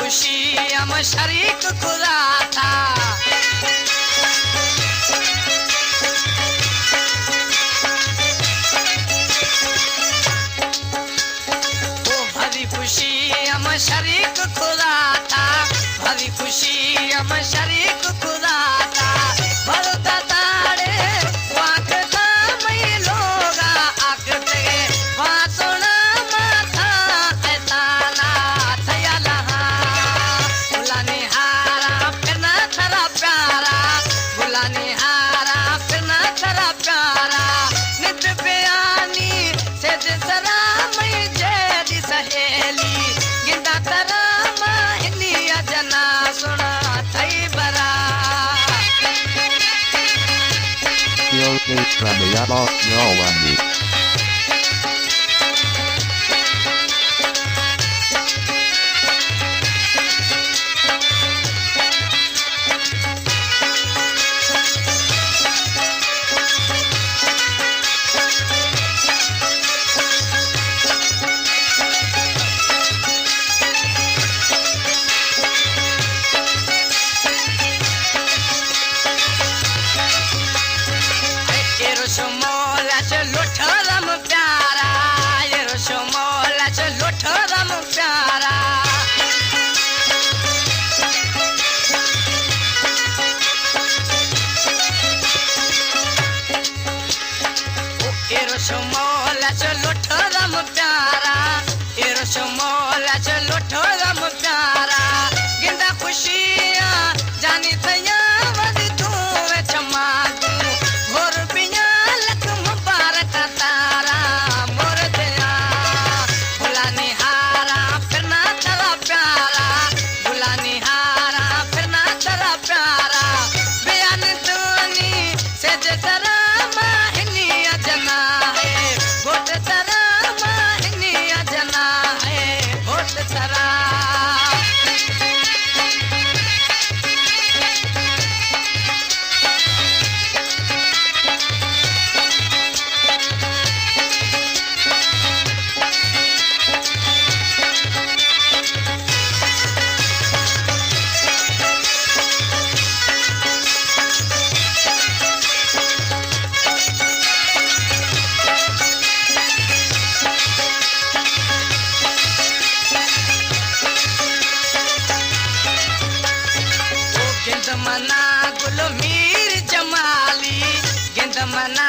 खुशी हम शरीक खुदा था। वो भरी खुशी हम शरीक खुदा था, भरी खुशी हम शरीक खुदा था। भरता ताड़े वाक दामई लोगा आकते वासुना माथा ऐसा ना थया लहा। बुलाने हारा फिर ना थरा प्यारा, बुलाने हारा फिर ना थरा प्यारा। नित बयानी से दिसरा मई जेदी सहेली गिंदा तरा माहिनी अजना सुना थई बरा। Yoke Pranayama Yawani. Yeroshimola chalotaram pyara, Yeroshimola chalotaram pyara. O Yeroshimola chalotaram pyara, Yeroshimola chalotaram pyara. Ginda khushiyan jani thaya wadi tu chamagu और पिया लख मुबारक तारा मोर दया। बुलाने हारा फिर ना तेरा प्यारा, बुलाने हारा फिर ना तेरा प्यारा। बयान दूनी से जरा माहिनी अजना है, वोट तरा माहिनी अजना है, वोट तरा। गिंद मना गुल मीर जमाली, गिंद मना